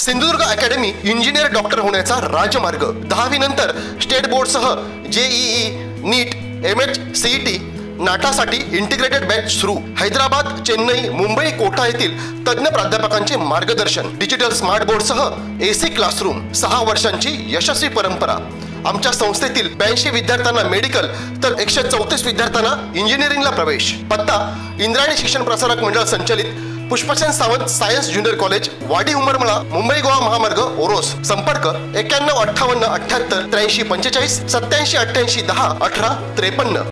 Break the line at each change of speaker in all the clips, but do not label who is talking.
Sindhudurg academy engineer doctor होण्याचा राजमार्ग। 10वी नंतर स्टेट बोर्डसह जेईई, नीट, एमएच, सीईटी, नाटासाठी इंटिग्रेटेड बॅच सुरू। हैदराबाद, चेन्नई, मुंबई, कोटा येथील तज्ञ प्राध्यापकांचे मार्गदर्शन। डिजिटल स्मार्ट बोर्डसह एसी क्लासरूम। 6 वर्षांची यशस्वी परंपरा। आमच्या संस्थेतील 82 विद्यार्थ्यांना मेडिकल तर 134 विद्यार्थ्यांना इंजिनिअरिंगला प्रवेश। पत्ता इंद्रायणी शिक्षण प्रसारक मंडळ संचलित Pushpasen Sawant science junior college, वाडी उमरमळा, मुंबई गोवा महामार्ग, ओरोस। संपर्क 91 58 78 83 45 87 88 10 18 53।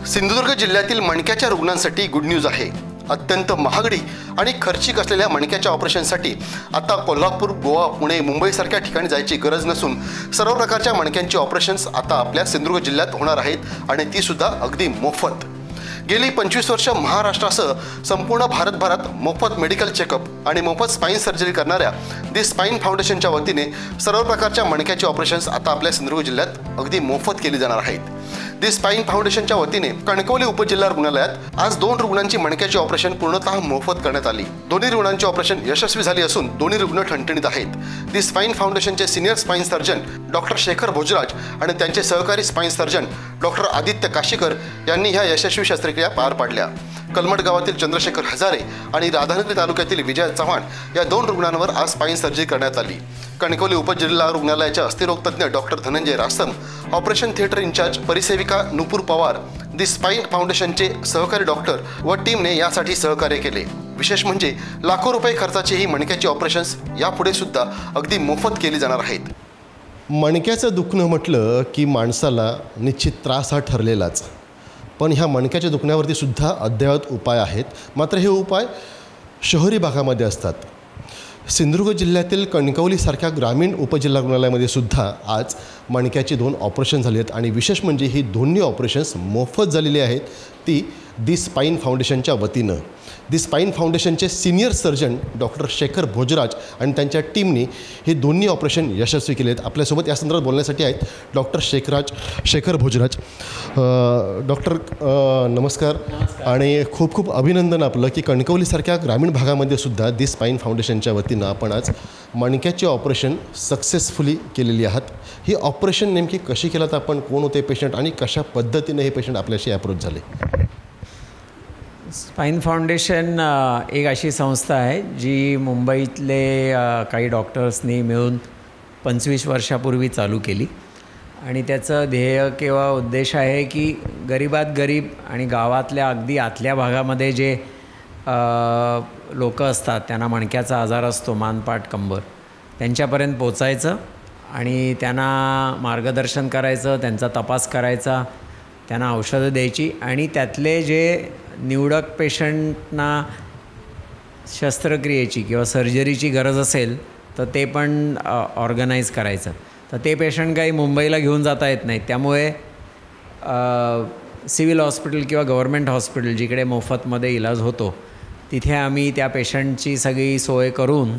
सिंधुदुर्ग जिल्ह्यातील मणक्याच्या रुग्णांसाठी गुड न्यूज आहे। अत्यंत महागडी आणि खर्चिक असलेल्या मणक्याच्या ऑपरेशनसाठी आता कोल्हापूर, गोवा, पुणे, मुंबईसारख्या ठिकाणी जायची गरज नसून सर्व प्रकारच्या मणक्यांची ऑपरेशन्स आता आपल्या सिंधुदुर्ग जिल्ह्यात होणार आहेत आणि ती सुद्धा अगदी मोफत। गेली 25 वर्ष महाराष्ट्रासह संपूर्ण भारतभरात मोफत मेडिकल चेकअप आणि मोफत स्पाइन सर्जरी करणाऱ्या दी स्पाइन फाउंडेशनच्या वतीने सर्व प्रकारच्या मणक्याची ऑपरेशन्स आता आपल्या सिंधुदुर्ग जिल्ह्यात अगदी मोफत केली जाणार आहेत। दी स्पाइन फाउंडेशनच्या वतीने कणकवली उपजिल्हा रुग्णालयात आज 2 रुग्णांची मणक्याची ऑपरेशन पूर्णतः मोफत करण्यात आली। दोन्ही रुग्णांची ऑपरेशन यशस्वी झाली असून दोन्ही रुग्ण ठणठणीत आहेत। दी स्पाइन फाउंडेशनचे senior spine surgeon doctor Shekhar Bhojraj आणि त्यांचे सहकारी spine surgeon doctor Aditya Kashikar यांनी ह्या यशस्वी शस्त्रक्रिया पार पाडल्या। कलमट गावातील चंद्रशेखर हजारे आणि राधानगरी तालुक्यातील विजय चव्हाण या 2 रुग्णांवर आज स्पाइन सर्जरी करण्यात आली। कणकवली उपजिल्हा रुग्णालयाच्या अस्थिरोग तज्ञ doctor Dhananjay Rasam, operation theatre incharge परिसेविका नुपूर पवार, दी स्पाइन फाउंडेशनचे सहकारी डॉक्टर व टीमने यासाठी सहकार्य केले। विशेष म्हणजे लाखो रुपये खर्चाची ही मणक्याची ऑपरेशन्स यापुढे सुद्धा अगदी मोफत केली जाणार आहेत। मणक्याचं दुखणं म्हटलं की माणसाला निश्चित त्रास हा ठरलेलाच, पण ह्या मणक्याच्या दुखण्यावरती सुद्धा अद्ययावत उपाय आहेत। मात्र हे उपाय शहरी भागामध्ये असतात। सिंधुदुर्ग जिल्ह्यातील कणकवलीसारख्या ग्रामीण उपजिल्हा रुग्णालयामध्ये सुद्धा आज मणक्याची 2 ऑपरेशन झाली आहेत आणि विशेष म्हणजे ही दोन्ही ऑपरेशन्स मोफत झालेली आहेत, ती दी स्पाइन फाउंडेशनच्या वतीनं। दी स्पाइन फाउंडेशनचे senior surgeon doctor Shekhar Bhojraj आणि त्यांच्या टीमने हे दोन्ही ऑपरेशन यशस्वी केले आहेत। आपल्यासोबत या संदर्भात बोलण्यासाठी आहेत डॉक्टर शेखर भोजराज। डॉक्टर नमस्कार आणि खूप खूप अभिनंदन आपलं की कणकवलीसारख्या ग्रामीण भागामध्ये सुद्धा दी स्पाइन फाउंडेशनच्या वतीनं आपण आज मणक्याचे ऑपरेशन सक्सेसफुली केलेली आहात। ही ऑपरेशन नेमकी कशी केलात आपण, कोण होते पेशंट आणि कशा पद्धतीने हे पेशंट आपल्याशी अप्रोच झाले?
स्पाइन फाउंडेशन एक अशी संस्था आहे जी मुंबईतले काही डॉक्टर्सनी मिळून 25 वर्षापूर्वी चालू केली आणि त्याचं ध्येय किंवा उद्देश आहे की गरीबात गरीब आणि गावातल्या अगदी आतल्या भागामध्ये जे लोक असतात, त्यांना मणक्याचा आजार असतो, मानपाट कंबर, त्यांच्यापर्यंत पोचायचं आणि त्यांना मार्गदर्शन करायचं, त्यांचा तपास करायचा, त्यांना औषधं द्यायची आणि त्यातले जे निवडक पेशंटना शस्त्रक्रियेची किंवा सर्जरीची गरज असेल तर ते पण ऑर्गनाईज करायचं। तर ते पेशंट काही मुंबईला घेऊन जाता येत नाहीत, त्यामुळे सिव्हिल हॉस्पिटल किंवा गव्हर्मेंट हॉस्पिटल जिकडे मोफतमध्ये इलाज होतो तिथे आम्ही त्या पेशंटची सगळी सोय करून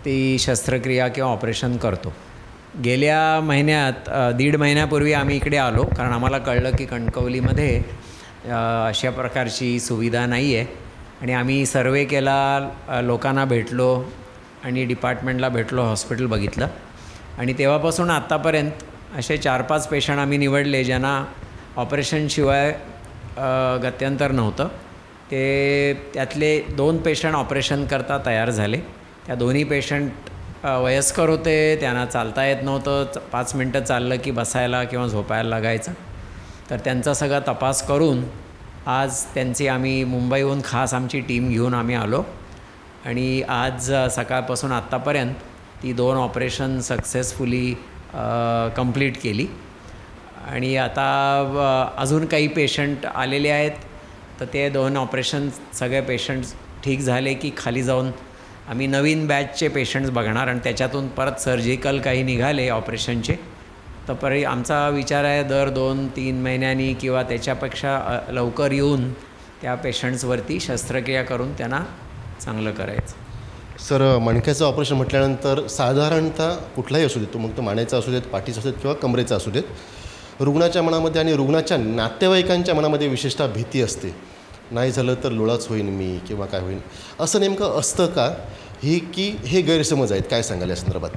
ती शस्त्रक्रिया किंवा ऑपरेशन करतो। गेल्या महिन्यात 1.5 महिन्यापूर्वी आम्ही इकडे आलो, कारण आम्हाला कळलं की कणकवलीमध्ये अशा प्रकारची सुविधा नाही आहे आणि आम्ही सर्वे केला, लोकांना भेटलो आणि डिपार्टमेंटला भेटलो, हॉस्पिटल बघितलं आणि तेव्हापासून आत्तापर्यंत असे 4-5 पेशंट आम्ही निवडले ज्यांना ऑपरेशनशिवाय गत्यंतर नव्हतं। त्यातले 2 पेशंट ऑपरेशन करता तयार झाले। त्या दोन्ही पेशंट वयस्कर होते, त्यांना चालता येत नव्हतं, 5 मिनटं चाललं की बसायला किंवा झोपायला लागायचं। तर त्यांचा सगळा तपास करून आज त्यांची आम्ही मुंबईहून खास आमची टीम घेऊन आम्ही आलो आणि आज सकाळपासून आत्तापर्यंत ती 2 ऑपरेशन सक्सेसफुली कंप्लीट केली आणि आता अजून काही पेशंट आलेले आहेत, तर ते 2 ऑपरेशन सगळे पेशंट्स ठीक झाले की खाली जाऊन आम्ही नवीन बॅचचे पेशंट्स बघणार आणि त्याच्यातून परत सर्जिकल काही निघाले ऑपरेशनचे तर आमचा विचार आहे दर 2-3 महिन्यांनी किंवा त्याच्यापेक्षा लवकर येऊन त्या पेशंट्सवरती शस्त्रक्रिया करून त्यांना चांगलं करायचं।
सर, मणक्याचं ऑपरेशन म्हटल्यानंतर साधारणतः कुठलाही असू देत, तो मग तो मानेचा असू देत, पाठीचा असू देत किंवा कमरेचा असू देत, रुग्णाच्या मनामध्ये आणि रुग्णाच्या नातेवाईकांच्या मनामध्ये विशेषतः भीती असते, नाही झालं तर लोळाच होईन मी किंवा काय होईन, असं नेमकं असतं का की हे गैरसमज आहेत? काय सांगाल या संदर्भात?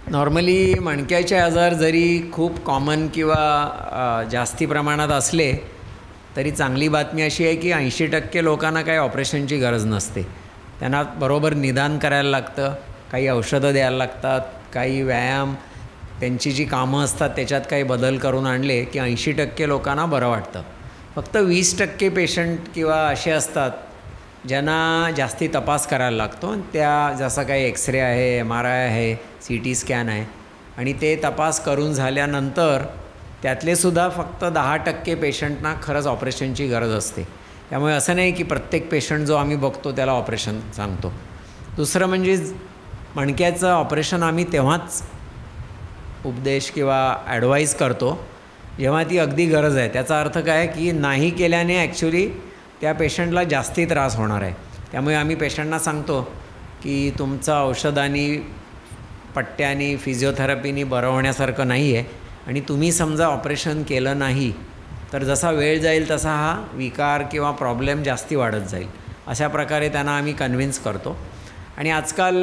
नॉर्मली मणक्याचे आजार जरी खूप कॉमन किंवा जास्ती प्रमाणात असले तरी चांगली बातमी अशी आहे की 80% लोकांना काही ऑपरेशनची गरज नसते. त्यांना बरोबर निदान करायला लागतं, काही औषधं द्यायला लागतात, काही व्यायाम, त्यांची जी कामं असतात त्याच्यात काही बदल करून आणले की 80% लोकांना बरं वाटतं. फक्त 20% पेशंट किंवा असे असतात ज्यांना जास्ती तपास करायला लागतो. त्या जसं काही एक्सरे आहे, MRI आहे, CT स्कॅन आहे, आणि ते तपास करून झाल्यानंतर त्यातलेसुद्धा फक्त 10% पेशंटना खरंच ऑपरेशनची गरज असते. त्यामुळे असं नाही की प्रत्येक पेशंट जो आम्ही बघतो त्याला ऑपरेशन सांगतो. दुसरं म्हणजे मणक्याचं ऑपरेशन आम्ही तेव्हाच उपदेश किंवा ॲडवाईज करतो जेव्हा ती अगदी गरज आहे. त्याचा अर्थ काय की नाही केल्याने ॲक्च्युली त्या पेशंटला जास्ती त्रास होणार आहे. त्यामुळे आम्ही पेशंटना सांगतो की तुमचं औषधांनी, पट्ट्यानी, फिजिओथेरपीनी बरं होण्यासारखं नाही आहे, आणि तुम्ही समजा ऑपरेशन केलं नाही तर जसा वेळ जाईल तसा हा विकार किंवा प्रॉब्लेम जास्ती वाढत जाईल. अशा प्रकारे त्यांना आम्ही कन्व्हिन्स करतो. आणि आजकाल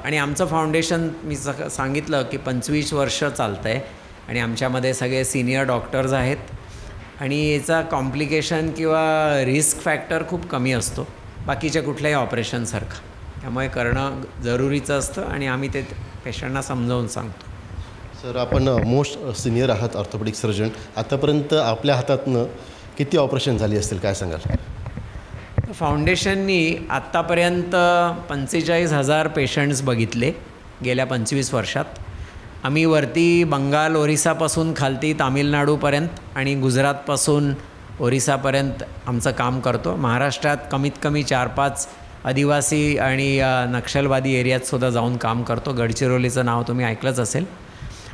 आणि आमचं फाउंडेशन मी सांगितलं की 25 वर्ष चालतं आहे, आणि आमच्यामध्ये सगळे सिनियर डॉक्टर्स आहेत, आणि याचा कॉम्प्लिकेशन किंवा रिस्क फॅक्टर खूप कमी असतो बाकीच्या कुठल्याही ऑपरेशनसारखं. त्यामुळे करणं जरुरीचं असतं, आणि आम्ही ते पेशंटना समजावून सांगतो.
सर, आपण मोस्ट सिनियर आहात ऑर्थोपेडिक सर्जन. आतापर्यंत आपल्या हातातनं किती ऑपरेशन झाली असतील, काय सांगाल?
फाउंडेशननी आत्तापर्यंत 45,000 पेशंट्स बघितले गेल्या 25 वर्षात. आम्ही वरती बंगाल, ओरिसापासून खालती तामिळनाडूपर्यंत आणि गुजरातपासून ओरिसापर्यंत आमचं काम करतो. महाराष्ट्रात कमीत कमी 4-5 आदिवासी आणि नक्षलवादी एरियातसुद्धा जाऊन काम करतो. गडचिरोलीचं नाव तुम्ही ऐकलंच असेल.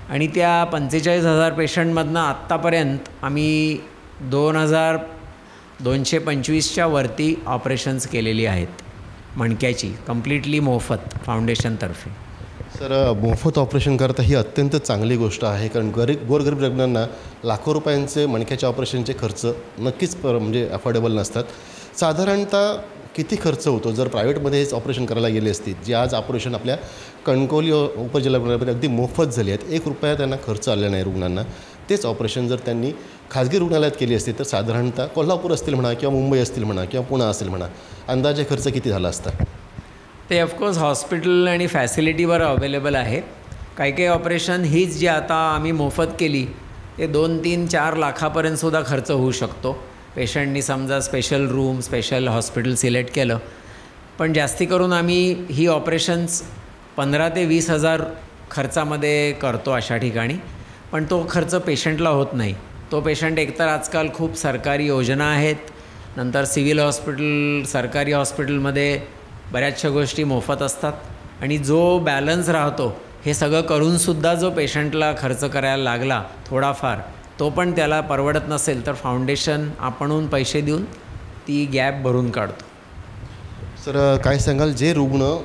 आणि त्या 45,000 पेशंटमधनं आत्तापर्यंत आम्ही 2,225च्या वरती ऑपरेशन्स केलेली आहेत मणक्याची, कम्प्लिटली मोफत फाउंडेशनतर्फे.
सर, मोफत ऑपरेशन करता ही अत्यंत चांगली गोष्ट आहे, कारण गोरगरीब रुग्णांना लाखो रुपयांचे मणक्याच्या ऑपरेशनचे खर्च नक्कीच म्हणजे अफोर्डेबल नसतात. साधारणतः किती खर्च होतो जर प्रायव्हेटमध्ये हेच ऑपरेशन करायला गेले असतील, जे आज ऑपरेशन आपल्या कणकवली उपजिल्ह्यामध्ये अगदी मोफत झाली आहेत, ₹1 त्यांना खर्च आलेला नाही रुग्णांना. तेच ऑपरेशन जर त्यांनी खाजगी रुग्णालयात केली असती तर साधारणतः कोल्हापूर असतील म्हणा, किंवा मुंबई असतील म्हणा, किंवा पुणे असेल म्हणा, अंदाजे खर्च किती झाला असता?
ते ऑफकोर्स हॉस्पिटल आणि फॅसिलिटीवर अवेलेबल आहे. काही ऑपरेशन हीच जी आता आम्ही मोफत केली ते 2-3-4 लाखापर्यंतसुद्धा खर्च होऊ शकतो. पेशंटनी समजा special room, special hospital select केलं. पण जास्ती करून आम्ही ही ऑपरेशन्स 15,000 ते 20,000 खर्चामध्ये करतो अशा ठिकाणी. पण तो खर्च पेशंटला होत नाही. तो पेशंट एकतर आजकाल खूप सरकारी योजना आहेत, नंतर सिव्हिल हॉस्पिटल, सरकारी हॉस्पिटलमध्ये बऱ्याचशा गोष्टी मोफत असतात, आणि जो बॅलन्स राहतो हे सगळं करूनसुद्धा जो पेशंटला खर्च करायला लागला थोडाफार, तो पण त्याला परवडत नसेल तर फाउंडेशन आपणहून पैसे देऊन ती गॅप भरून काढतो.
सर, काय सांगाल जे रुग्ण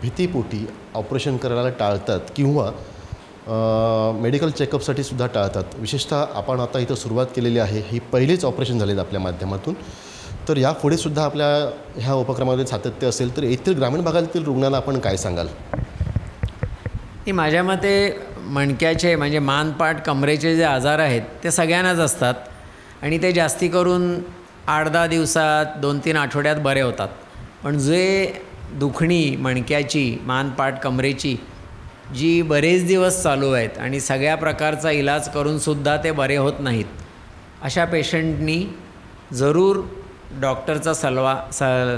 भीतीपोटी ऑपरेशन करायला टाळतात किंवा मेडिकल चेकअपसाठी सुद्धा टाळतात, विशेषतः आपण आता इथं सुरुवात केलेली आहे, ही पहिलीच ऑपरेशन झालेलं आपल्या माध्यमातून, तर यापुढे सुद्धा आपल्या ह्या उपक्रमामध्ये सातत्य असेल तर येथील ग्रामीण भागातील रुग्णांना आपण काय सांगाल?
माझ्या मते मणक्याचे म्हणजे मानपाट कमरेचे जे आजार आहेत ते सगळ्यांनाच असतात, आणि ते जास्ती करून 8-10 दिवसात, 2-3 आठवड्यात बरे होतात. पण जे दुखणी मणक्याची, मानपाट कमरेची जी बरेच दिवस चालू आहेत आणि सगळ्या प्रकारचा इलाज करूनसुद्धा ते बरे होत नाहीत, अशा पेशंटनी जरूर डॉक्टरचा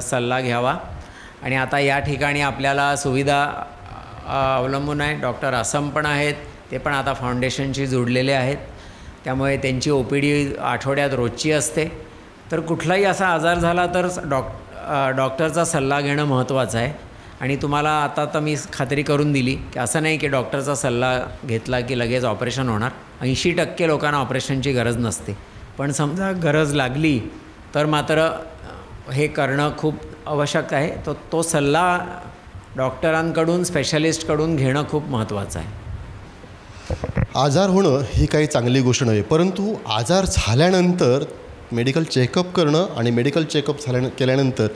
सल्ला घ्यावा. आणि आता या ठिकाणी आपल्याला सुविधा अवलंबून आहे. डॉक्टर असम पण आहेत, ते पण आता फाउंडेशनशी जोडलेले आहेत. त्यामुळे त्यांची OPD आठवड्यात रोजची असते. तर कुठलाही असा आजार झाला तर डॉक्टरचा सल्ला घेणं महत्त्वाचं आहे. आणि तुम्हाला आता तर मी खात्री करून दिली की असं नाही की डॉक्टरचा सल्ला घेतला की लगेच ऑपरेशन होणार. 80% लोकांना ऑपरेशनची गरज नसते. पण समजा गरज लागली तर मात्र हे करणं खूप आवश्यक आहे. तो सल्ला डॉक्टरांकडून, स्पेशलिस्टकडून घेणं खूप महत्त्वाचं आहे.
आजार होणं ही काही चांगली गोष्ट नव्हे, परंतु आजार झाल्यानंतर मेडिकल चेकअप करणं आणि मेडिकल चेकअप केल्यानंतर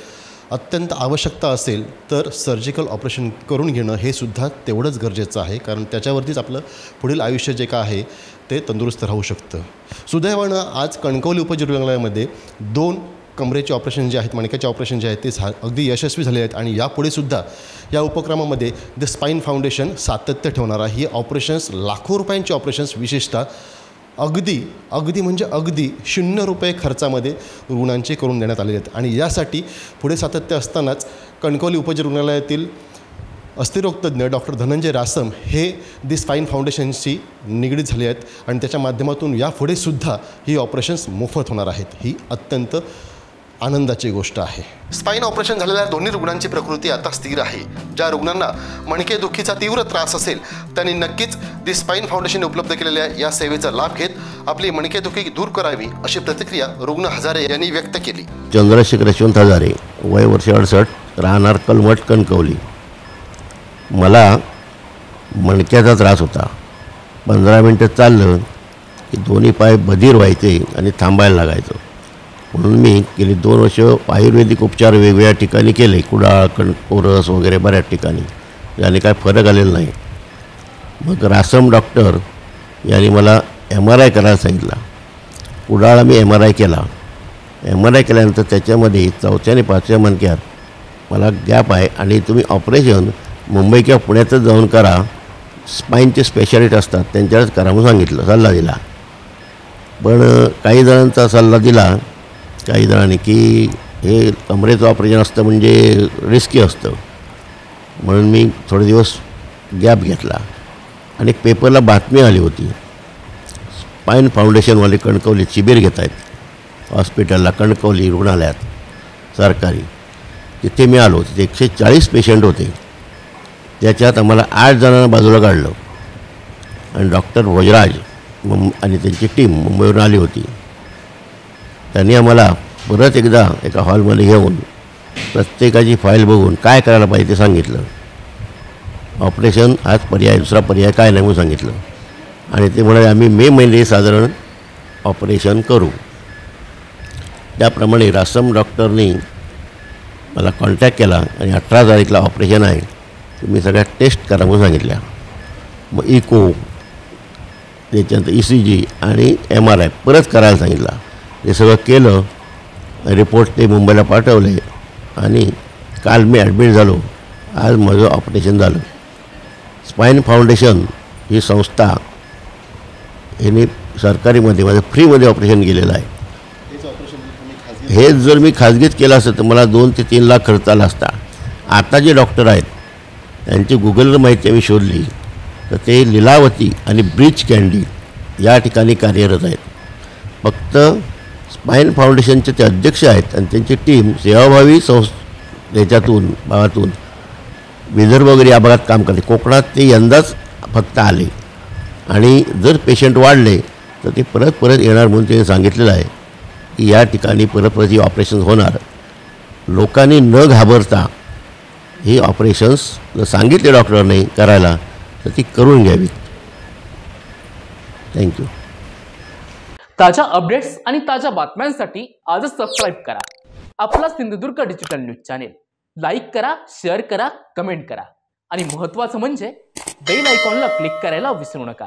अत्यंत आवश्यकता असेल तर सर्जिकल ऑपरेशन करून घेणं हे सुद्धा तेवढंच गरजेचं आहे, कारण त्याच्यावरतीच आपलं पुढील आयुष्य जे काय आहे ते तंदुरुस्त राहू शकतं. सुदैवानं आज कणकवली उपजिल्हालयामध्ये 2 कमरेचे ऑपरेशन जे आहेत, मणक्याचे ऑपरेशन जे आहेत ते अगदी यशस्वी झाले आहेत आणि यापुढेसुद्धा या उपक्रमामध्ये द स्पाईन फाउंडेशन सातत्य ठेवणार आहे. ही ऑपरेशन्स लाखो रुपयांची ऑपरेशन्स विशेषतः अगदी म्हणजे अगदी 0 रुपये खर्चामध्ये रुग्णांचे करून देण्यात आलेले आहेत आणि यासाठी पुढे सातत्य असतानाच कणकवली उपजिल्हालयातील अस्थिरोग तज्ज्ञ डॉक्टर धनंजय रासम हे दी स्पाईन फाउंडेशनशी निगडीत झाले आहेत आणि त्याच्या माध्यमातून यापुढे सुद्धा ही ऑपरेशन्स मोफत होणार आहेत. ही अत्यंत आनंदाची गोष्ट आहे. स्पाईन ऑपरेशन झालेल्या दोन्ही रुग्णांची प्रकृती आता स्थिर आहे. ज्या रुग्णांना मणकेदुखीचा तीव्र त्रास असेल त्यांनी नक्कीच दी स्पाईन फाउंडेशनने उपलब्ध केलेल्या या सेवेचा लाभ घेत आपली मणकेदुखी दूर करावी अशी प्रतिक्रिया रुग्ण हजारे यांनी व्यक्त केली.
चंद्रशेखर यशवंत हजारे, वय वर्ष 68, राहणार कलमठ, कणकवली. मला मणक्याचा त्रास होता. 15 मिनटं चाललं की दोन्ही पाय बधीर व्हायचे आणि थांबायला लागायचं. म्हणून मी गेली 2 वर्ष आयुर्वेदिक उपचार वेगवेगळ्या ठिकाणी केले, कुडाळ, ओरस वगैरे बऱ्याच ठिकाणी, याने काय फरक आलेला नाही. मग रासम डॉक्टर यांनी मला MRI करायला सांगितला. कुडाळला मी MRI केला. MRI केल्यानंतर त्याच्यामध्ये 4थ्या आणि 5व्या मणक्यात मला गॅप आहे आणि तुम्ही ऑपरेशन मुंबई किंवा पुण्यातच जाऊन करा, स्पाईनचे स्पेशालिस्ट असतात त्यांच्यावरच करा म्हणून सांगितलं, सल्ला दिला. पण काही जणांचा सल्ला दिला काही जणांनी की हे कमरेचं ऑपरेशन असतं म्हणजे रिस्की असतं, म्हणून मी थोडे दिवस गॅप घेतला आणि पेपरला बातमी आली होती, स्पाईन फाउंडेशनवाले कणकवलीत शिबिर घेत आहेत हॉस्पिटलला, कणकवली रुग्णालयात सरकारी. तिथे मी आलो. तिथे 140 पेशंट होते. त्याच्यात आम्हाला 8 जणांना बाजूला काढलं आणि डॉक्टर भोजराज आणि त्यांची टीम मुंबईवरून आली होती. त्यांनी आम्हाला परत एकदा एका हॉलमध्ये घेऊन प्रत्येकाची फाईल बघून काय करायला पाहिजे ते सांगितलं. ऑपरेशन हाच पर्याय, दुसरा पर्याय काय नाही म्हणून सांगितलं आणि ते म्हणाले आम्ही मे महिने साधारण ऑपरेशन करू. त्याप्रमाणे रासम डॉक्टरनी मला कॉन्टॅक्ट केला आणि 18 तारीखला ऑपरेशन आहे, तुम्ही सगळ्या टेस्ट करा म्हणून सांगितल्या. मग इको, त्याच्यानंतर ECG आणि MRI परत करायला सांगितला. ते सगळं केलं, रिपोर्ट ते मुंबईला पाठवले आणि काल मी ॲडमिट झालो. आज माझं ऑपरेशन झालं. स्पाईन फाउंडेशन ही संस्था यांनी सरकारीमध्ये माझं फ्रीमध्ये ऑपरेशन केलेलं आहे. हे जर मी खाजगीत केलं असतं तर मला 2 ते 3 लाख खर्च आला असता. आता जे डॉक्टर आहेत त्यांची गुगलवर माहिती आम्ही शोधली तर ते लीलावती आणि ब्रीच कँडी या ठिकाणी कार्यरत आहेत. फक्त स्पाईन फाउंडेशनचे ते अध्यक्ष आहेत आणि त्यांची टीम सेवाभावी याच्यातून भागातून विदर्भ वगैरे या भागात काम करते. कोकणात ते यंदाच फक्त आले आणि जर पेशंट वाढले तर ते परत येणार म्हणून त्यांनी सांगितलेलं आहे की या ठिकाणी परत ही ऑपरेशन्स होणार. लोकांनी न घाबरता ही ऑपरेशन्स जर सांगितले डॉक्टरने करायला तर ती करून घ्यावी. थँक्यू.
ताज्या अपडेट्स आणि ताज्या बातम्यांसाठी आजच सबस्क्राईब करा आपला Sindhudurg digital news channel. Like करा, शेअर करा, कमेंट करा आणि महत्त्वाचं म्हणजे बेल आयकॉनला क्लिक करायला विसरू नका.